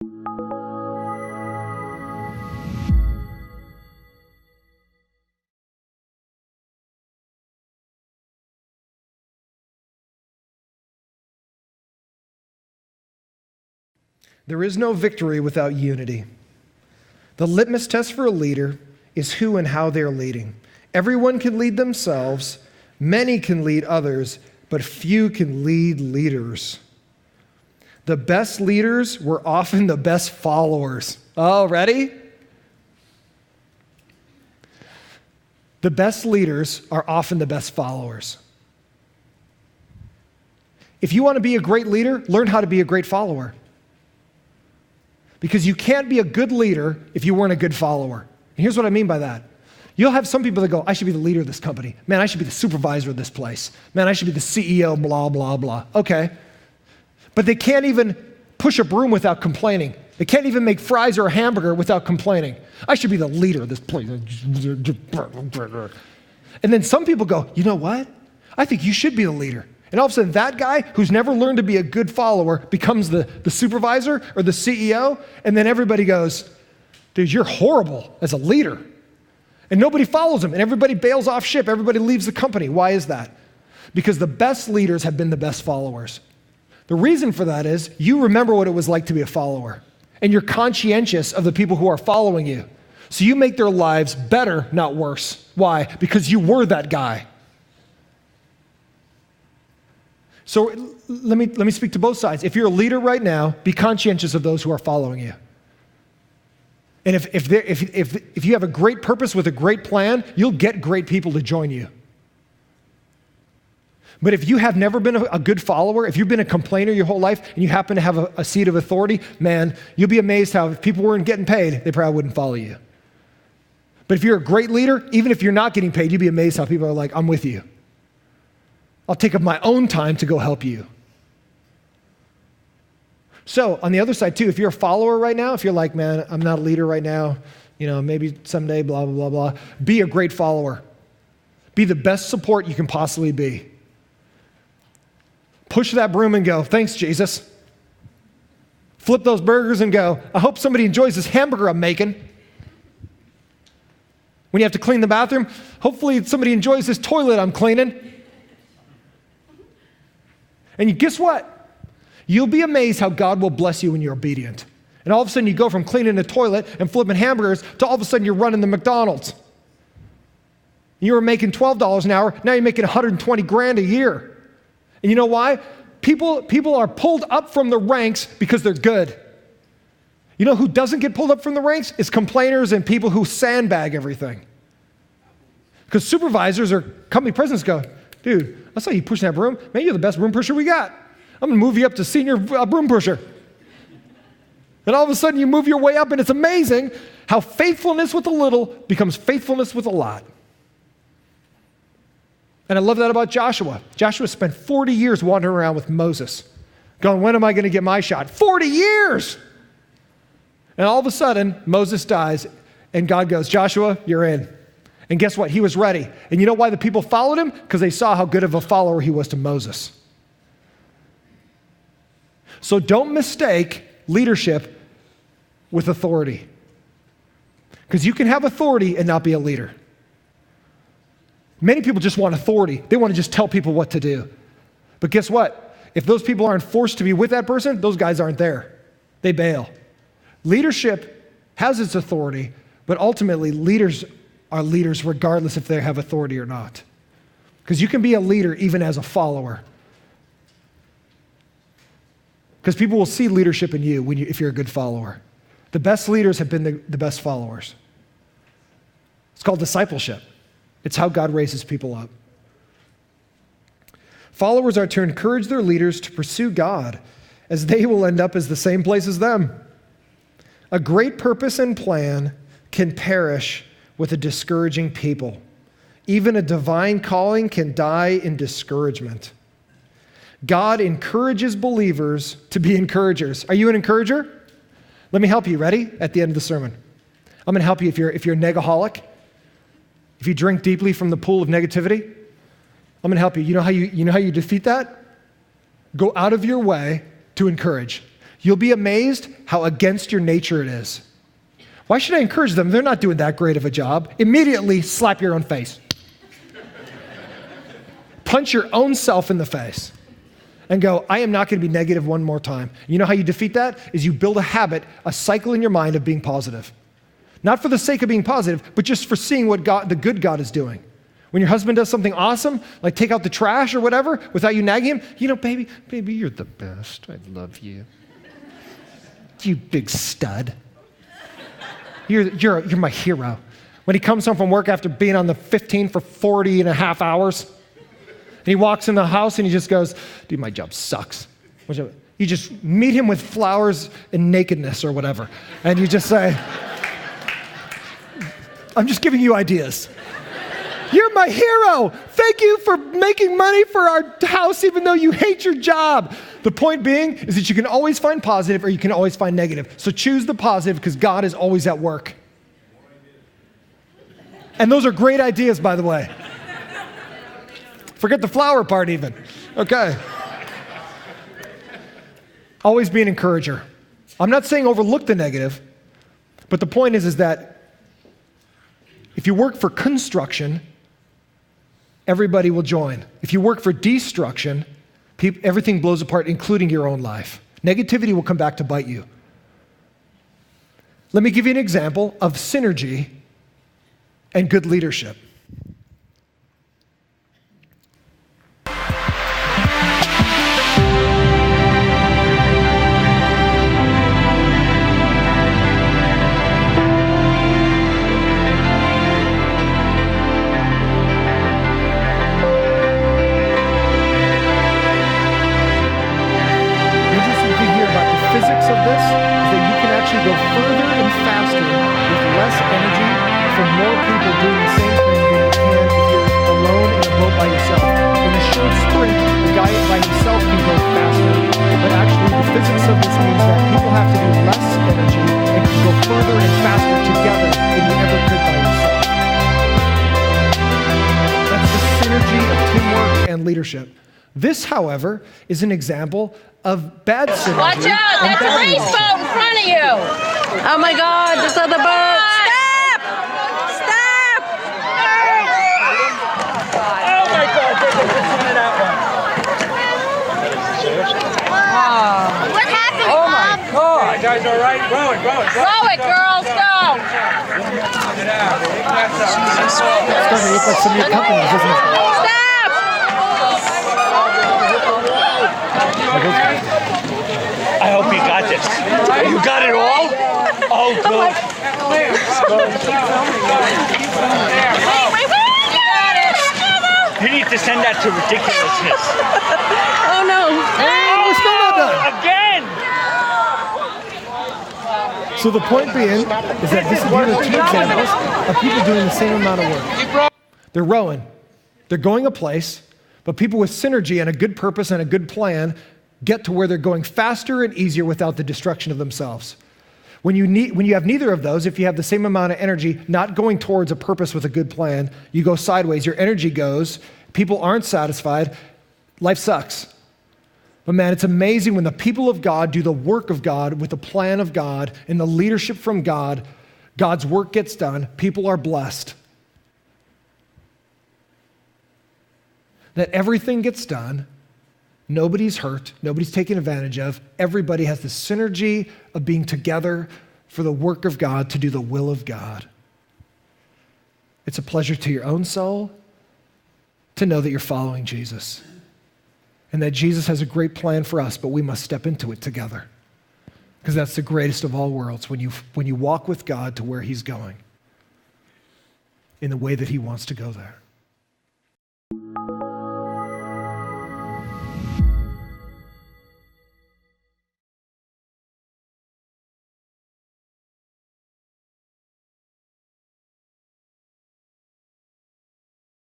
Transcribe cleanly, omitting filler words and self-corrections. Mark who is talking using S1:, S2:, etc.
S1: There is no victory without unity. The litmus test for a leader is who and how they're leading. Everyone can lead themselves, many can lead others, but few can lead leaders. The best leaders were often the best followers. Oh, ready? The best leaders are often the best followers. If you want to be a great leader, learn how to be a great follower. Because you can't be a good leader if you weren't a good follower. And here's what I mean by that. You'll have some people that go, I should be the leader of this company. Man, I should be the supervisor of this place. Man, I should be the CEO, blah, blah, blah. Okay. But they can't even push a broom without complaining. They can't even make fries or a hamburger without complaining. I should be the leader of this place. And then some people go, you know what? I think you should be the leader. And all of a sudden, that guy who's never learned to be a good follower becomes the supervisor or the CEO, and then everybody goes, dude, you're horrible as a leader. And nobody follows him, and everybody bails off ship. Everybody leaves the company. Why is that? Because the best leaders have been the best followers. The reason for that is you remember what it was like to be a follower, and you're conscientious of the people who are following you. So you make their lives better, not worse. Why? Because you were that guy. So let me speak to both sides. If you're a leader right now, be conscientious of those who are following you. And if you have a great purpose with a great plan, you'll get great people to join you. But if you have never been a good follower, if you've been a complainer your whole life and you happen to have a seat of authority, man, you'll be amazed how if people weren't getting paid, they probably wouldn't follow you. But if you're a great leader, even if you're not getting paid, you'll be amazed how people are like, I'm with you. I'll take up my own time to go help you. So on the other side too, if you're a follower right now, if you're like, man, I'm not a leader right now, maybe someday, blah, blah, blah, blah, be a great follower. Be the best support you can possibly be. Push that broom and go, thanks, Jesus. Flip those burgers and go, I hope somebody enjoys this hamburger I'm making. When you have to clean the bathroom, hopefully somebody enjoys this toilet I'm cleaning. And guess what? You'll be amazed how God will bless you when you're obedient. And all of a sudden you go from cleaning a toilet and flipping hamburgers to all of a sudden you're running the McDonald's. You were making $12 an hour, now you're making $120,000 a year. And you know why? People are pulled up from the ranks because they're good. You know who doesn't get pulled up from the ranks? It's complainers and people who sandbag everything. Because supervisors or company presidents go, dude, I saw you pushing that broom. Man, you're the best broom pusher we got. I'm going to move you up to senior broom pusher. And all of a sudden you move your way up, and it's amazing how faithfulness with a little becomes faithfulness with a lot. And I love that about Joshua. Joshua spent 40 years wandering around with Moses, going, when am I going to get my shot? 40 years! And all of a sudden, Moses dies, and God goes, Joshua, you're in. And guess what? He was ready. And you know why the people followed him? Because they saw how good of a follower he was to Moses. So don't mistake leadership with authority. Because you can have authority and not be a leader. Many people just want authority. They want to just tell people what to do. But guess what? If those people aren't forced to be with that person, those guys aren't there. They bail. Leadership has its authority, but ultimately leaders are leaders regardless if they have authority or not. Because you can be a leader even as a follower. Because people will see leadership in you if you're a good follower. The best leaders have been the best followers. It's called discipleship. It's how God raises people up. Followers are to encourage their leaders to pursue God, as they will end up as the same place as them. A great purpose and plan can perish with a discouraging people. Even a divine calling can die in discouragement. God encourages believers to be encouragers. Are you an encourager? Let me help you. Ready? At the end of the sermon. I'm going to help you if you're a negaholic. If you drink deeply from the pool of negativity, I'm going to help you. You know how you defeat that? Go out of your way to encourage. You'll be amazed how against your nature it is. Why should I encourage them? They're not doing that great of a job. Immediately slap your own face. Punch your own self in the face and go, I am not going to be negative one more time. You know how you defeat that? Is you build a habit, a cycle in your mind of being positive. Not for the sake of being positive, but just for seeing what God, the good God is doing. When your husband does something awesome, like take out the trash or whatever, without you nagging him, you know, baby, you're the best. I love you. You big stud. You're my hero. When he comes home from work after being on the 15 for 40 and a half hours, and he walks in the house and he just goes, dude, my job sucks. You just meet him with flowers and nakedness or whatever. And you just say, I'm just giving you ideas. You're my hero. Thank you for making money for our house even though you hate your job. The point being is that you can always find positive or you can always find negative. So choose the positive because God is always at work. And those are great ideas, by the way. Forget the flower part even. Okay. Always be an encourager. I'm not saying overlook the negative, but the point is that if you work for construction, everybody will join. If you work for destruction, everything blows apart, including your own life. Negativity will come back to bite you. Let me give you an example of synergy and good leadership.
S2: Of this is that you can actually go further and faster with less energy for more people doing the same thing than you can if you're alone in a boat by yourself. In a short sprint, the guy by himself can go faster, but actually the physics of this means that people have to do less energy and can go further and faster together than you ever could by yourself. That's the synergy of teamwork and leadership. This, however, is an example of bad synergy.
S3: Watch out! That's a race boat in front of you!
S4: Oh my God, this other boat! Stop! Stop!
S5: Oh my God, there's a good one in that one.
S3: What happened,
S5: Oh my
S3: Mom?
S5: God. You guys all right? Row it.
S3: Row it, girls, go!
S5: Get out.
S2: It's starting to look like some of your companies, isn't it?
S3: Stop!
S5: I hope you got this. You got it all? Oh, good.
S3: Wait! You got it!
S5: You need to send that to ridiculousness.
S4: Oh no!
S2: Oh, we're still not done. So the point being is that these are two examples of people doing the same amount of work. They're rowing. They're going a place, but people with synergy and a good purpose and a good plan get to where they're going faster and easier without the destruction of themselves. When you have neither of those, if you have the same amount of energy, not going towards a purpose with a good plan, you go sideways, your energy goes, people aren't satisfied, life sucks. But man, it's amazing when the people of God do the work of God with the plan of God and the leadership from God, God's work gets done, people are blessed. That everything gets done, nobody's hurt, nobody's taken advantage of, everybody has the synergy of being together for the work of God to do the will of God. It's a pleasure to your own soul to know that you're following Jesus and that Jesus has a great plan for us, but we must step into it together because that's the greatest of all worlds when you walk with God to where he's going in the way that he wants to go there.